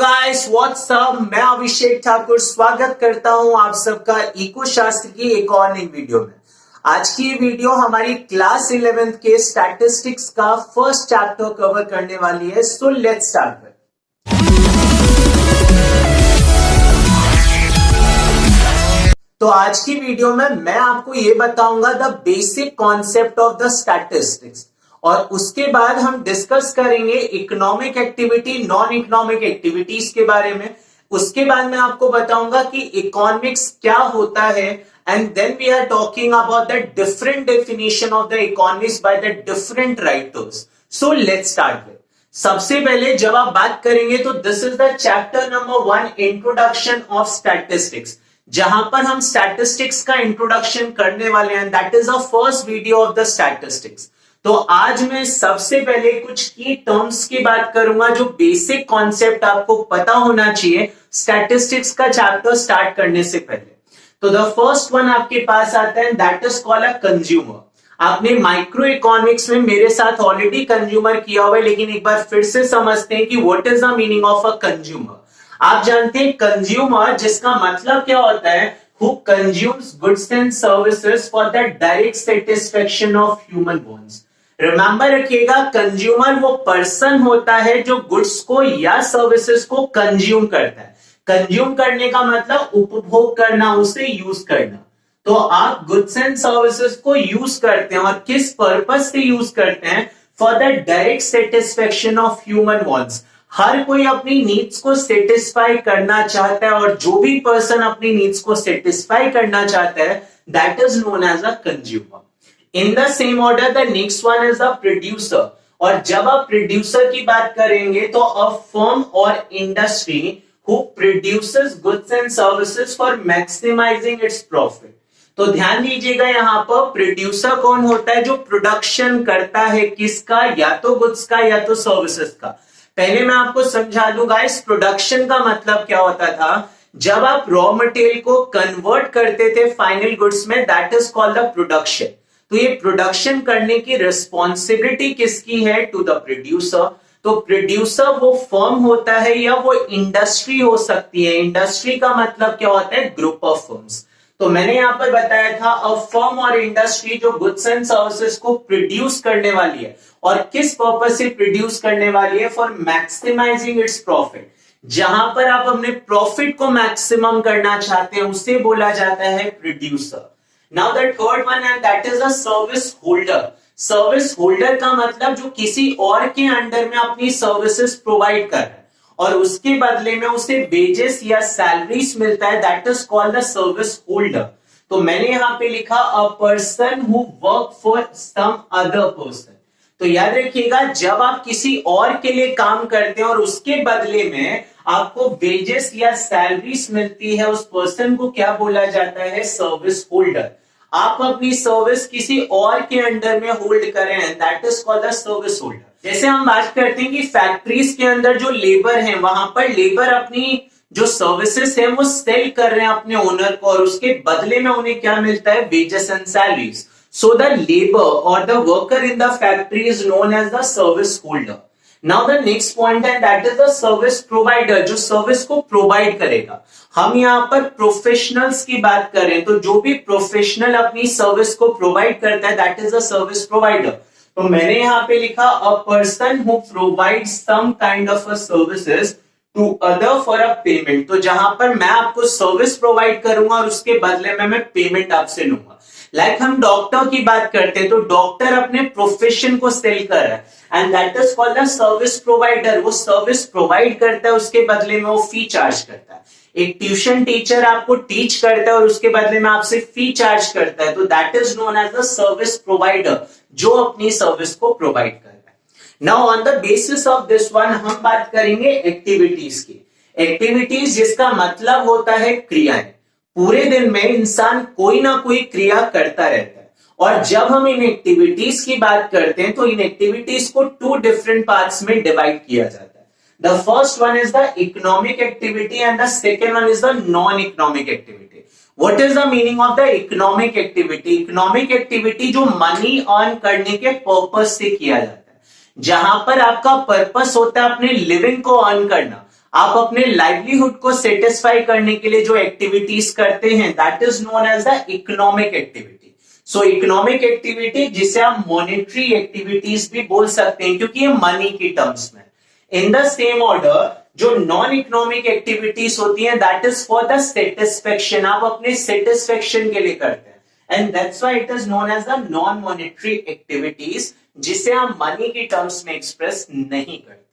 Guys what's up, मैं अभिषेक ठाकुर स्वागत करता हूं आप सबका इको शास्त्र की एक और नई वीडियो में। आज की ये वीडियो हमारी क्लास 11th के स्टैटिस्टिक्स का फर्स्ट चैप्टर कवर करने वाली है। सो लेट्स स्टार्ट। तो आज की वीडियो में मैं आपको ये बताऊंगा the basic concept of the statistics, और उसके बाद हम डिस्कस करेंगे economic activity, non economic activities के बारे में। उसके बाद मैं आपको बताऊंगा कि इकोनॉमिक्स क्या होता है, and then we are talking about the different definition of the economics by the different writers. So let's start with. सबसे पहले जब आप बात करेंगे तो this is the chapter number 1, introduction of statistics, जहां पर हम स्टैटिस्टिक्स का इंट्रोडक्शन करने वाले हैं। That is the first video of the statistics. तो आज मैं सबसे पहले कुछ की टर्म्स की बात करूंगा, जो बेसिक कॉन्सेप्ट आपको पता होना चाहिए स्टैटिस्टिक्स का चैप्टर स्टार्ट करने से पहले। तो द फर्स्ट वन आपके पास आता है, that is called a consumer. आपने माइक्रो इकोनॉमिक्स में मेरे साथ ऑलरेडी कंज्यूमर किया हुआ है, लेकिन एक बार फिर से समझते हैं कि what is the meaning of a consumer. आप जानते हैं कंज्यूमर जिसका मतलब क्या होता है, who consumes goods and services for the direct satisfaction of human wants. Remember रखिएगा, कंज्यूमर वो पर्सन होता है जो गुड्स को या सर्विसेज को कंज्यूम करता है। कंज्यूम करने का मतलब उपभोग करना, उसे यूज करना। तो आप गुड्स एंड सर्विसेज को यूज करते हैं, और किस पर्पज से यूज करते हैं? For the direct satisfaction of human wants. हर कोई अपनी नीड्स को सेटिस्फाई करना चाहता है, और जो भी पर्सन अपनी नीड्स को सेटिस्फाई करना चाहता है, that is known as a consumer. In the same order the next one is the producer. और जब आप प्रोड्यूसर की बात करेंगे तो अ फर्म और industry who produces goods and services for maximising its profit. तो ध्यान दीजिएगा, यहां पर प्रोड्यूसर कौन होता है? जो प्रोडक्शन करता है, किसका? या तो गुड्स का या तो सर्विसेज का। पहले मैं आपको समझा दूंगा, इस प्रोडक्शन का मतलब क्या होता था। जब आप रॉ मटेरियल को कन्वर्ट करते थे फाइनल गुड्स में, that is called the production. तो ये प्रोडक्शन करने की रिस्पॉन्सिबिलिटी किसकी है? To the producer. तो प्रोड्यूसर वो फर्म होता है या वो इंडस्ट्री हो सकती है। इंडस्ट्री का मतलब क्या होता है? Group of firms. तो मैंने यहां पर बताया था, अ फर्म और इंडस्ट्री जो गुड्स एंड सर्विसेज को प्रोड्यूस करने वाली है, और किस पर्पज से प्रोड्यूस करने वाली है? For maximising its profit. जहां पर आप अपने प्रॉफिट को मैक्सिमम करना चाहते हैं, उसे बोला जाता है producer. Now the third one, and that is a service holder. Service holder का मतलब जो किसी और के अंडर में अपनी सर्विसेज प्रोवाइड कर रहा है, और उसके बदले में उसे वेजेस या सैलरीज मिलता है, that is called the service holder. तो मैंने यहां पे लिखा a person who work for some other person. तो याद रखिएगा, जब आप किसी और के लिए काम करते हैं और उसके बदले में आपको वेजेस या सैलरीज मिलती है, उस पर्सन को क्या बोला जाता है? Service holder. आप अपनी सर्विस किसी और के अंडर में होल्ड करें, that is called the service holder. जैसे हम बात करते हैं कि फैक्ट्रीज के अंदर जो लेबर है, वहां पर लेबर अपनी जो सर्विसेज है वो सेल कर रहे हैं अपने ओनर को, और उसके बदले में उन्हें क्या मिलता है? Wages and salaries. So the labor or the worker in the factory is known as the service holder. Now the next point, and that is the service provider, जो सर्विस को प्रोवाइड करेगा। हम यहाँ पर प्रोफेशनल्स की बात करें तो जो भी प्रोफेशनल अपनी सर्विस को प्रोवाइड करता है, that is a service provider. तो मैंने यहाँ पे लिखा a person who provide some kind of a services to other for a payment. तो जहां पर मैं आपको सर्विस प्रोवाइड करूंगा और उसके बदले में मैं पेमेंट आपसे लूंगा। लाइक हम डॉक्टर की बात करते हैं, तो डॉक्टर अपने प्रोफेशन को सेल कर रहा है, and that is called a service provider. वो सर्विस प्रोवाइड करता है, उसके बदले में वो फी चार्ज करता है। एक ट्यूशन टीचर आपको टीच करता है और उसके बदले में आपसे फी चार्ज करता है, तो that is known as a service provider, जो अपनी सर्विस को प्रोवाइड कर रहा है। Now on the basis of this one हम बात करेंगे एक्टिविटीज की। एक्टिविटीज जिसका मतलब होता है क्रियाएं। पूरे दिन में इंसान कोई ना कोई क्रिया करता रहता है, और जब हम इन एक्टिविटीज की बात करते हैं तो इन एक्टिविटीज को 2 डिफरेंट पार्ट्स में डिवाइड किया जाता है। The first one is the economic activity and the second one is the non economic activity. What is the meaning of the economic activity? Economic activity जो मनी अर्न करने के purpose से किया जाता है, जहां पर आपका पर्पस होता है अपने लिविंग को अर्न करना। आप अपने लाइवलीहुड को सेटिस्फाई करने के लिए जो एक्टिविटीज करते हैं that is known as the economic activity. So economic activity जिसे आप मॉनेटरी एक्टिविटीज भी बोल सकते हैं क्योंकि ये मनी की टर्म्स में। इन द सेम ऑर्डर जो नॉन इकोनॉमिक एक्टिविटीज होती हैं that is for the satisfaction, आप अपने सेटिस्फेक्शन के लिए करते हैं and that's why it is known as the non monetary activities जिसे आप मनी की टर्म्स में एक्सप्रेस नहीं करते।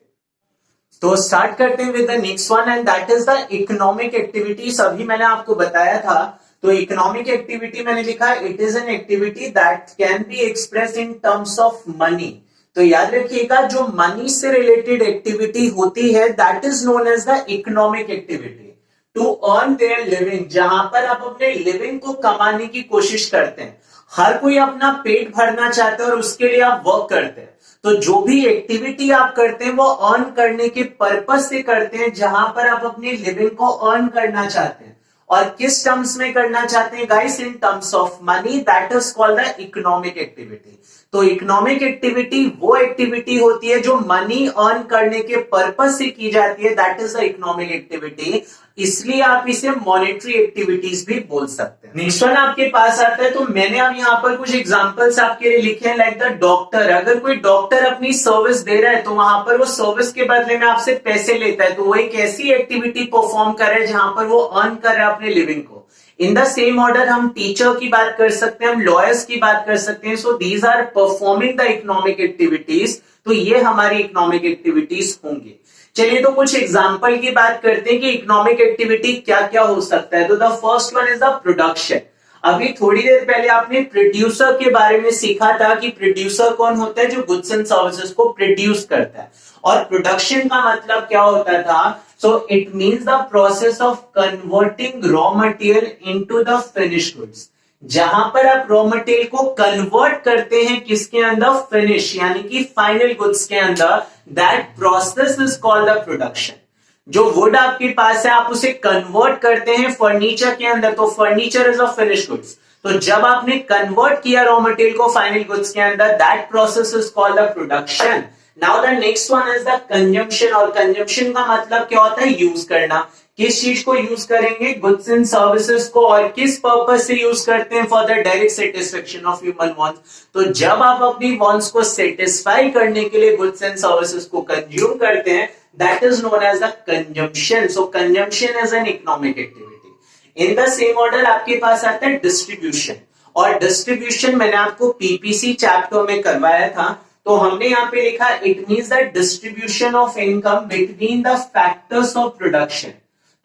तो स्टार्ट करते हैं with the next one and that is the economic activities. अभी मैंने आपको बताया था तो इकोनॉमिक एक्टिविटी मैंने लिखा it is an activity that can be express in terms of money. तो याद रखिएगा जो मनी से रिलेटेड एक्टिविटी होती है that is known as the economic activity. To earn their living, जहां पर आप अपने लिविंग को कमाने की कोशिश करते हैं। हर कोई अपना पेट भरना चाहता है और उसके लिए आप वर्क करते हैं। तो जो भी एक्टिविटी आप करते हैं वो अर्न करने के पर्पस से करते हैं, जहां पर आप अपनी लिविंग को अर्न करना चाहते हैं। और किस टर्म्स में करना चाहते हैं guys? In terms of money, that is called the economic activity. तो इकोनॉमिक एक्टिविटी वो एक्टिविटी होती है जो मनी अर्न करने के पर्पस से की जाती है, that is the economic activity. इसलिए आप इसे मॉनेटरी एक्टिविटीज भी बोल सकते हैं। नेक्स्ट वन आपके पास आता है तो मैंने अब यहाँ पर कुछ एग्जांपल्स आपके लिए लिखे हैं लाइक द डॉक्टर। अगर कोई डॉक्टर अपनी सर्विस दे रहा है तो वहां पर वो सर्विस के बदले में आपसे पैसे लेता है, तो वो एक ऐसी एक्टिविटी परफॉर्म कर रहा है जहां पर वो अर्न कर रहा है अपने लिविंग को। इन द सेम ऑर्डर हम टीचर की बात कर सकते हैं, हम लॉयर्स की बात कर सकते हैं। So these are performing the economic activities. तो ये हमारी इकोनॉमिक एक्टिविटीज होंगी। चलिए तो कुछ एग्जांपल की बात करते हैं कि इकोनॉमिक एक्टिविटी क्या क्या हो सकता है। तो the first one is the production. अभी थोड़ी देर पहले आपने प्रोड्यूसर के बारे में सीखा था कि प्रोड्यूसर कौन होता है? जो गुड्स एंड सर्विसेज को प्रोड्यूस करता है। और प्रोडक्शन का मतलब क्या होता था? So it means the process of converting raw material into the finished goods. जहां पर आप रॉ मटेरियल को कन्वर्ट करते हैं किसके अंदर? फिनिश यानी कि फाइनल गुड्स के अंदर, that process is called the production. जो वुड आपके पास है आप उसे कन्वर्ट करते हैं फर्नीचर के अंदर, तो furniture is a finish goods. तो जब आपने कन्वर्ट किया रॉ मटेरियल को फाइनल गुड्स के अंदर, that process is called the production. Now the next one is the consumption. और कंजम्पशन का मतलब क्या होता है? यूज करना। किस चीज को यूज करेंगे? गुड्स एंड सर्विसेज को। और किस पर्पस से यूज करते हैं? For the direct satisfaction of human wants. तो जब आप अपनी वांट्स को सेटिस्फाई करने के लिए गुड्स एंड सर्विसेज को कंज्यूम करते हैं, that is known as the consumption. So consumption is an economic activity. In the same order आपके पास आता है डिस्ट्रीब्यूशन। और डिस्ट्रीब्यूशन मैंने आपको पीपीसी चैप्टर में करवाया था। तो हमने यहाँ पे लिखा it means the distribution of income between the factors of production.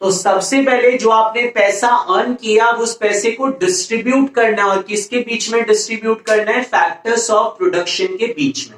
तो सबसे पहले जो आपने पैसा अर्न किया उस पैसे को डिस्ट्रीब्यूट करना है। और किसके बीच में डिस्ट्रीब्यूट करना है? फैक्टर्स ऑफ प्रोडक्शन के बीच में।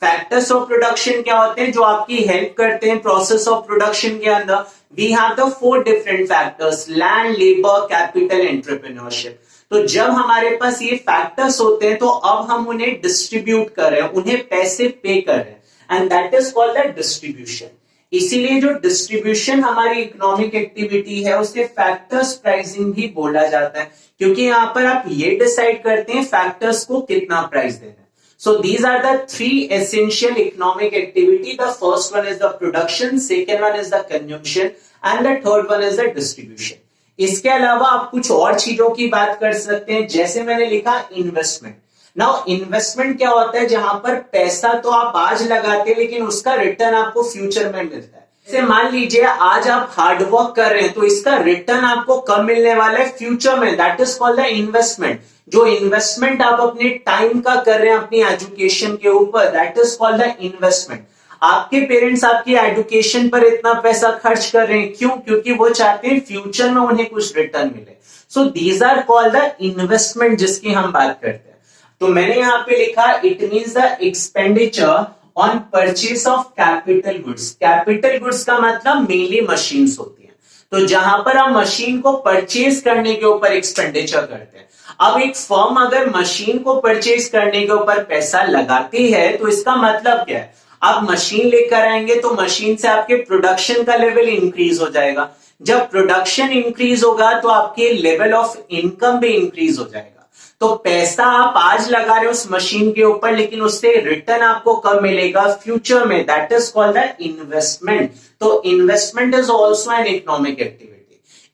फैक्टर्स ऑफ प्रोडक्शन क्या होते हैं? जो आपकी हेल्प करते हैं प्रोसेस ऑफ प्रोडक्शन के अंदर। We have the 4 different factors: land, labour, capital, entrepreneurship. तो जब हमारे पास ये फैक्टर्स होते हैं तो अब हम उन्हें डिस्ट्रीब्यूट कर रहे हैं, उन्हें पैसे पे कर रहे हैं, and that is called the distribution. इसीलिए जो डिस्ट्रीब्यूशन हमारी इकोनॉमिक एक्टिविटी है उसे फैक्टर्स प्राइसिंग भी बोला जाता है, क्योंकि यहां पर आप ये डिसाइड करते हैं फैक्टर्स को कितना प्राइस देना है। So these are the 3 essential economic activity. The first one is the production, second one is the consumption, and the third one is the distribution. इसके अलावा आप कुछ और चीजों की बात कर सकते हैं, जैसे मैंने लिखा इन्वेस्टमेंट। नाउ इन्वेस्टमेंट क्या होता है? जहां पर पैसा तो आप आज लगाते हैं लेकिन उसका रिटर्न आपको फ्यूचर में मिलता है। जैसे मान लीजिए आज आप हार्डवर्क कर रहे हैं तो इसका रिटर्न आपको कब मिलने वाला है? फ्यूचर में। That is called the investment. जो इन्वेस्टमेंट आप अपने टाइम का कर रहे हैं अपनी एजुकेशन के ऊपर, that is called the investment. आपके पेरेंट्स आपकी एजुकेशन पर इतना पैसा खर्च कर रहे हैं, क्यों? क्योंकि वो चाहते हैं फ्यूचर में उन्हें कुछ रिटर्न मिले। So these are called the investment जिसकी हम बात करते हैं। तो मैंने यहां पे लिखा it means the expenditure on purchase of capital goods. Capital goods का मतलब मेनली मशीन्स होती हैं। तो जहां पर आप मशीन को परचेज करने के ऊपर एक्सपेंडिचर करते हैं। अब एक फर्म अगर मशीन को परचेज करने के ऊपर पैसा लगाती है तो इसका मतलब क्या है? आप मशीन लेकर आएंगे तो मशीन से आपके प्रोडक्शन का लेवल इंक्रीज हो जाएगा। जब प्रोडक्शन इंक्रीज होगा तो आपके लेवल ऑफ इनकम भी इंक्रीज हो जाएगा। तो पैसा आप आज लगा रहे हो उस मशीन के ऊपर, लेकिन उससे रिटर्न आपको कब मिलेगा? फ्यूचर में। That is called the investment. तो investment is also an economic activity.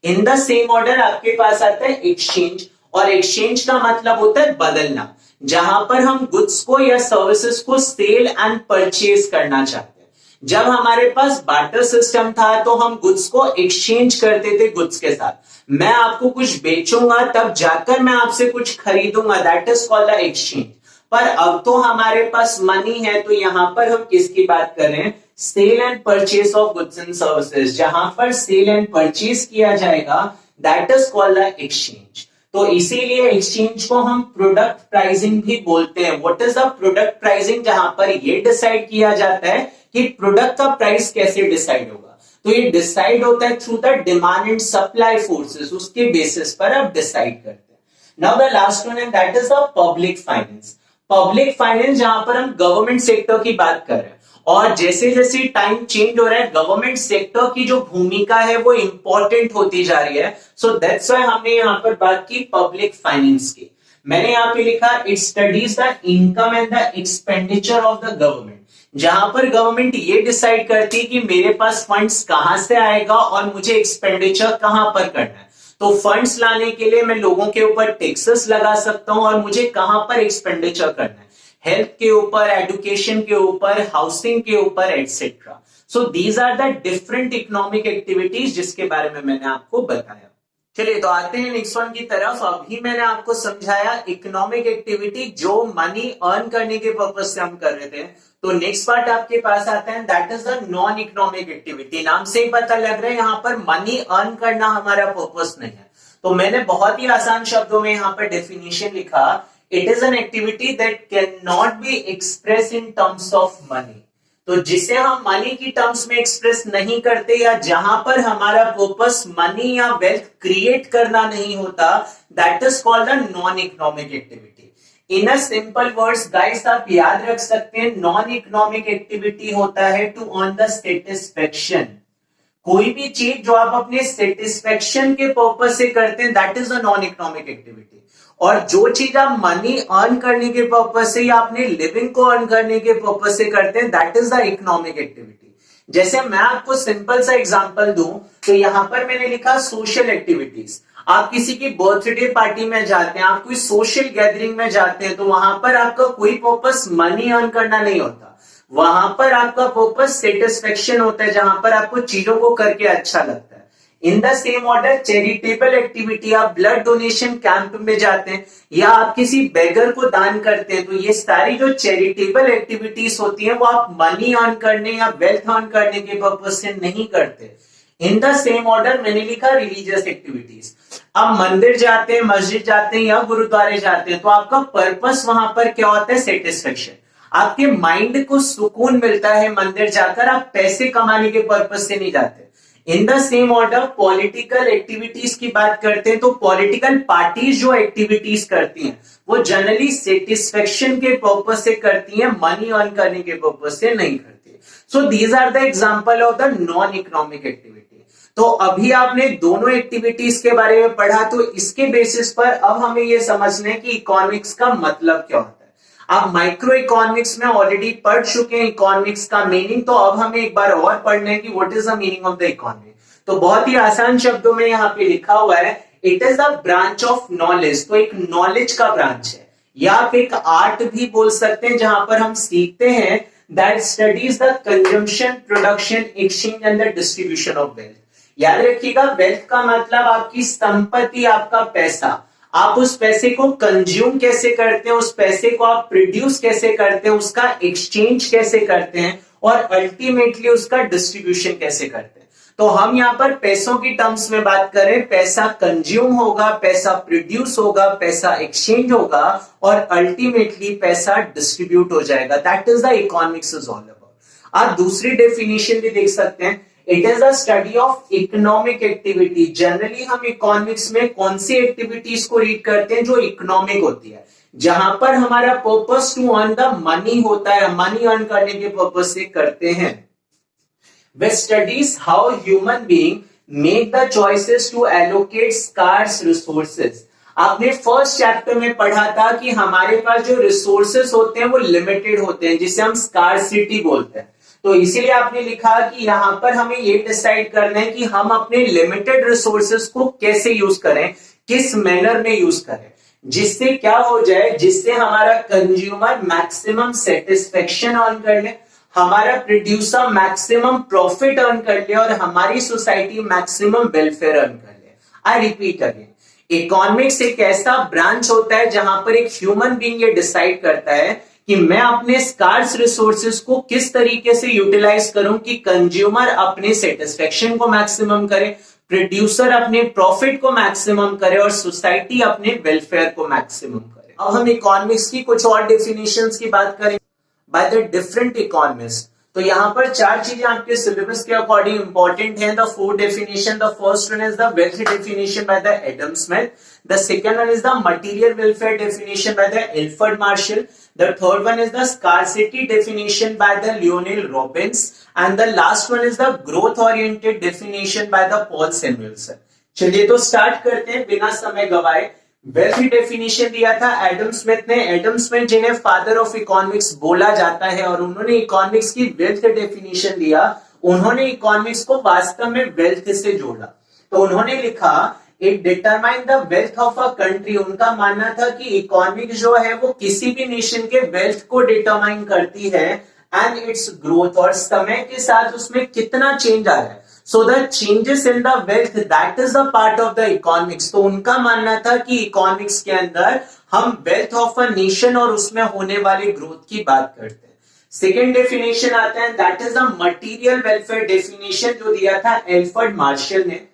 In the same order आपके पास आता है एक्सचेंज, और एक्सचेंज का मतलब होता है बदलना, जहां पर हम गुड्स को या सर्विसेज को सेल एंड परचेज करना चाहते हैं। जब हमारे पास बार्टर सिस्टम था तो हम गुड्स को एक्सचेंज करते थे गुड्स के साथ। मैं आपको कुछ बेचूंगा तब जाकर मैं आपसे कुछ खरीदूंगा, that is called the exchange. पर अब तो हमारे पास मनी है, तो यहां पर हम किसकी बात कर रहे हैं? Sale and purchase of goods and services. जहां पर सेल एंड परचेज किया जाएगा, that is called the exchange. तो इसीलिए एक्सचेंज को हम प्रोडक्ट प्राइसिंग भी बोलते हैं। What is the product pricing? जहां पर ये डिसाइड किया जाता है कि प्रोडक्ट का प्राइस कैसे डिसाइड होगा। तो ये डिसाइड होता है through the demand and supply forces, उसके बेसिस पर आप डिसाइड करते हैं। Now the last one and that is the public finance. Public finance जहां पर हम गवर्नमेंट सेक्टर की बात कर रहे हैं, और जैसे जैसे टाइम चेंज हो रहा है गवर्नमेंट सेक्टर की जो भूमिका है वो इंपॉर्टेंट होती जा रही है। सो दैट्स व्हाई हमने यहां पर बात की पब्लिक फाइनेंस की। मैंने यहां पे लिखा it studies the income and the expenditure of the government. जहां पर गवर्नमेंट ये डिसाइड करती है कि मेरे पास फंड्स कहां से आएगा और मुझे एक्सपेंडिचर कहां पर करना है। तो फंड्स लाने के लिए मैं लोगों के ऊपर टैक्सेस लगा सकता हूं, और मुझे कहां पर एक्सपेंडिचर करना है, हेल्थ के ऊपर, एजुकेशन के ऊपर, हाउसिंग के ऊपर, etcetera. So these are the different economic activities जिसके बारे में मैंने आपको बताया। चलिए तो आते हैं नेक्स्ट वन की तरफ। अभी मैंने आपको समझाया इकोनॉमिक एक्टिविटी जो मनी अर्न करने के पर्पज से हम कर रहे थे। तो नेक्स्ट पार्ट आपके पास आता है that is the non economic activity. नाम से ही पता लग रहा है यहाँ पर मनी अर्न करना हमारा पर्पज नहीं है। तो मैंने बहुत ही आसान शब्दों में यहाँ पर डेफिनेशन लिखा, it is an activity that can not be express in terms of money. तो जिसे हम मनी की टर्म्स में एक्सप्रेस नहीं करते, या जहां पर हमारा पर्पस मनी या वेल्थ क्रिएट करना नहीं होता, that is called the non economic activity. In a simple words guys आप याद रख सकते हैं, नॉन इकोनॉमिक एक्टिविटी होता है टू अर्न द सेटिस्फेक्शन। कोई भी चीज जो आप अपने सेटिस्फेक्शन के पर्पस से करते हैं, that is a non economic activity. और जो चीज आप मनी अर्न करने के पर्पस से या अपने लिविंग को अर्न करने के पर्पस से करते हैं, that is the economic activity. जैसे मैं आपको सिंपल सा एग्जांपल दूं, तो यहां पर मैंने लिखा सोशल एक्टिविटीज। आप किसी की बर्थडे पार्टी में जाते हैं, आप कोई सोशल गैदरिंग में जाते हैं, तो वहां पर आपका कोई पर्पस मनी अर्न करना नहीं होता, वहां पर आपका पर्पस सेटिस्फेक्शन होता है, जहां पर आपको चीजों को करके अच्छा लगता है। इन the same order charitable activity, आप ब्लड डोनेशन कैंप में जाते हैं या आप किसी बेगर को दान करते हैं, तो ये सारी जो चैरिटेबल एक्टिविटीज होती हैं वो आप मनी अर्न करने या वेल्थ अर्न करने के पर्पज से नहीं करते। इन द सेम ऑर्डर मैंने लिखा रिलीजियस एक्टिविटीज। आप मंदिर जाते हैं, मस्जिद जाते हैं या गुरुद्वारे जाते हैं, तो आपका पर्पस वहां पर क्या होता है? सेटिस्फेक्शन। आपके माइंड को सुकून मिलता है मंदिर जाकर, आप पैसे कमाने के पर्पज से नहीं जाते। इन the same order political activities की बात करते हैं, तो पॉलिटिकल पार्टीज जो एक्टिविटीज करती हैं वो जनरली सेटिस्फेक्शन के पर्पज से करती हैं, मनी अर्न करने के पर्पज से नहीं करती। So these are the example of the non economic activity. तो अभी आपने दोनों एक्टिविटीज के बारे में पढ़ा, तो इसके बेसिस पर अब हमें यह समझना है कि इकोनॉमिक्स का मतलब क्या होता है। आप माइक्रो इकोनॉमिक्स में ऑलरेडी पढ़ चुके हैं इकोनॉमिक्स का मीनिंग, तो अब हमें एक बार और पढ़ना है कि what is the meaning of the economy. तो बहुत ही आसान शब्दों में यहाँ पे लिखा हुआ है, it is a branch of knowledge. तो एक नॉलेज का ब्रांच है, या आप एक आर्ट भी बोल सकते हैं, जहां पर हम सीखते हैं that studies the consumption, production, exchange and the distribution of wealth. याद रखिएगा, वेल्थ का मतलब आपकी संपत्ति, आपका पैसा। आप उस पैसे को कंज्यूम कैसे करते हैं, उस पैसे को आप प्रोड्यूस कैसे करते हैं, उसका एक्सचेंज कैसे करते हैं, और अल्टीमेटली उसका डिस्ट्रीब्यूशन कैसे करते हैं। तो हम यहाँ पर पैसों की टर्म्स में बात करें, पैसा कंज्यूम होगा, पैसा प्रोड्यूस होगा, पैसा एक्सचेंज होगा, और अल्टीमेटली पैसा डिस्ट्रीब्यूट हो जाएगा। That is the economics is all about. आप दूसरी डेफिनेशन भी देख सकते हैं, it is the study of economic activity. Generally हम इकोनॉमिक्स में कौन सी एक्टिविटीज को रीड करते हैं? जो इकोनॉमिक होती है, जहां पर हमारा purpose to earn the money होता है, मनी अर्न करने के पर्पस से करते हैं। which studies how human being make the choices to allocate scarce resources। आपने फर्स्ट चैप्टर में पढ़ा था कि हमारे पास जो रिसोर्सेस होते हैं वो लिमिटेड होते हैं, जिसे हम स्कार्सिटी बोलते हैं। तो इसीलिए आपने लिखा कि यहां पर हमें ये डिसाइड करना है कि हम अपने लिमिटेड रिसोर्सेस को कैसे यूज करें, किस मैनर में यूज करें, जिससे क्या हो जाए, जिससे हमारा कंज्यूमर मैक्सिमम सेटिस्फेक्शन अर्न कर ले, हमारा प्रोड्यूसर मैक्सिमम प्रॉफिट अर्न कर ले और हमारी सोसाइटी मैक्सिमम वेलफेयर अर्न कर ले। आई रिपीट अगेन, इकोनॉमिक्स एक ऐसा ब्रांच होता है जहां पर एक ह्यूमन बीइंग ये डिसाइड करता है कि मैं अपने स्कार्स रिसोर्सेज को किस तरीके से यूटिलाइज करूं कि कंज्यूमर अपने सेटिस्फेक्शन को मैक्सिमम करे, प्रोड्यूसर अपने प्रॉफिट को मैक्सिमम करे और सोसाइटी अपने वेलफेयर को मैक्सिमम करे। अब हम इकोनॉमिक्स की कुछ और डेफिनेशंस की बात करें बाय द डिफरेंट इकोनॉमिस्ट। तो यहां पर चार चीजें आपके सिलेबस के अकॉर्डिंग इंपॉर्टेंट हैं। The four definition, the first one is the wealth definition by the Adam Smith, the second one is the material welfare definition by the Alfred Marshall, the third one is the scarcity definition by the Lionel Robbins, and the last one is the growth oriented definition by the Paul Samuelson। चलिए तो start करते हैं बिना समय गवाए। Wealth definition दिया था Adam Smith ने। एडम स्मिथ जिन्हें फादर ऑफ इकोनॉमिक्स बोला जाता है और उन्होंने इकोनॉमिक्स की वेल्थ डेफिनेशन दिया। उन्होंने इकोनॉमिक्स को वास्तव में वेल्थ से जोड़ा। तो उन्होंने लिखा it determine the wealth of a country. उनका मानना था कि इकोनॉमिक जो है वो किसी भी नेशन के वेल्थ को डिटरमाइन करती है एंड इट्स ग्रोथ, और समय के साथ उसमें कितना चेंज आ रहा है। So the changes in the wealth that is the part of the economics. तो उनका मानना था कि इकोनॉमिक्स के अंदर हम वेल्थ ऑफ अ नेशन और उसमें होने वाले ग्रोथ की बात करते हैं। सेकेंड डेफिनेशन आता है that is the material welfare definition, जो दिया था एल्फ्रेड मार्शल ने।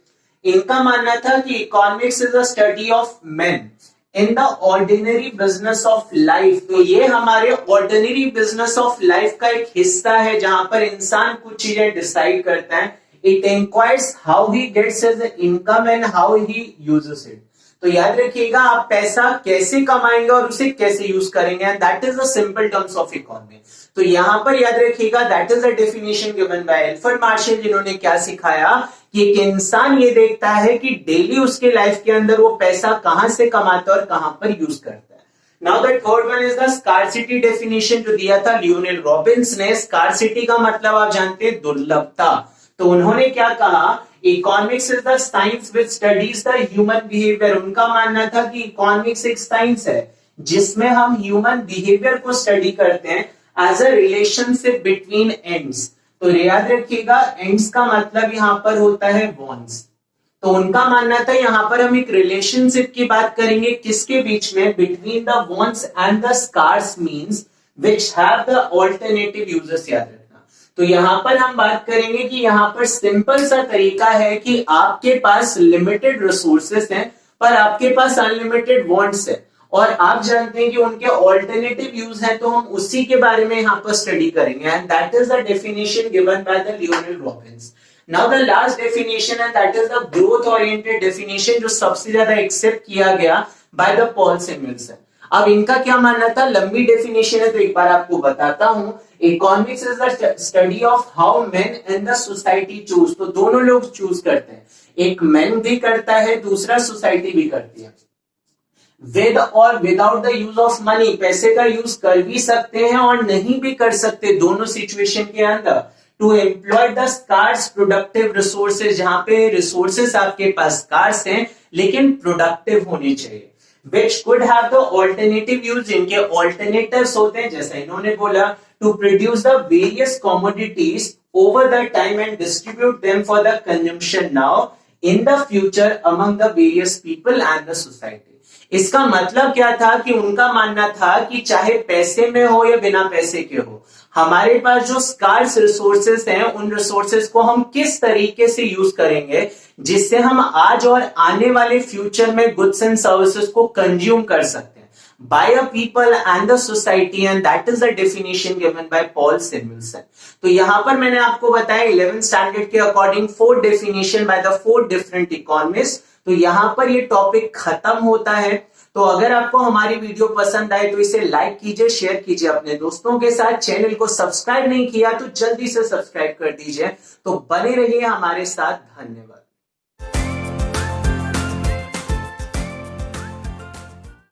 इनका मानना था कि economics is a study of main in the ordinary business of life. तो ये हमारे ऑर्डिनरी बिजनेस ऑफ लाइफ का एक हिस्सा है जहां पर इंसान कुछ चीजें डिसाइड करता है। It enquires how he gets his income and how he uses it. तो याद रखिएगा, आप पैसा कैसे कमाएंगे और उसे कैसे यूज करेंगे, and that is the simple terms of economy. तो यहां पर याद रखिएगा that is the definition given bye Alfred Marshall, जिन्होंने क्या सिखाया कि एक इंसान ये देखता है कि डेली उसके लाइफ के अंदर वो पैसा कहां से कमाता है और कहां पर यूज करता है। Now the third one is the scarcity definition, जो दिया था लियोनेल रॉबिन्स ने। स्कार्सिटी का मतलब आप जानते हैं दुर्लभता। तो उन्होंने क्या कहा, economics is the science which studies the human behaviour. उनका मानना था कि इकोनॉमिक्स एक साइंस है जिसमें हम ह्यूमन बिहेवियर को स्टडी करते हैं as a relationship between ends. तो याद रखिएगा, एंड्स का मतलब यहां पर होता है वॉन्ट्स। तो उनका मानना था यहां पर हम एक रिलेशनशिप की बात करेंगे, किसके बीच में, between the wants and the scarce means which have the alternative uses. याद रखना। तो यहां पर हम बात करेंगे कि यहां पर सिंपल सा तरीका है कि आपके पास लिमिटेड रिसोर्सेस हैं पर आपके पास अनलिमिटेड वॉन्ट्स है, और आप जानते हैं कि उनके ऑल्टरनेटिव यूज है, तो हम उसी के बारे में यहां पर स्टडी करेंगे, and that is the definition given by the Lionel Robbins. Now the last definition है that is the growth oriented definition, जो सबसे ज्यादा एक्सेप्ट किया गया बाय द पॉल सैमुएल्सन। अब इनका क्या मानना था, लंबी डेफिनेशन है तो एक बार आपको बताता हूं। Economics is the study of how main and the society choose. तो दोनों लोग चूज करते हैं, एक मेन भी करता है, दूसरा सोसाइटी भी करती है। विद और without the use of money, पैसे का यूज कर भी सकते हैं और नहीं भी कर सकते, दोनों सिचुएशन के अंदर। To employ the scarce productive resources, जहां पे रिसोर्सेज आपके पास स्कार्स हैं लेकिन प्रोडक्टिव होने चाहिए। Which could have the alternative use, इनके ऑल्टरनेटिव्स होते हैं, जैसा इन्होंने बोला, to produce the various commodities over the time and distribute them for the consumption now in the future among the various people and the society. इसका मतलब क्या था कि उनका मानना था कि चाहे पैसे में हो या बिना पैसे के हो, हमारे पास जो स्कार्स रिसोर्सेस हैं उन रिसोर्सेस को हम किस तरीके से यूज करेंगे जिससे हम आज और आने वाले फ्यूचर में गुड्स एंड सर्विसेज को कंज्यूम कर सकते हैं by a people and the society, and that is the definition given by Paul Samuelson. तो यहां पर मैंने आपको बताया 11th स्टैंडर्ड के according 4 definition by the 4 different economist. तो यहां पर ये टॉपिक खत्म होता है। तो अगर आपको हमारी वीडियो पसंद आए तो इसे लाइक कीजिए, शेयर कीजिए अपने दोस्तों के साथ। चैनल को सब्सक्राइब नहीं किया तो जल्दी से सब्सक्राइब कर दीजिए। तो बने रहिए हमारे साथ। धन्यवाद।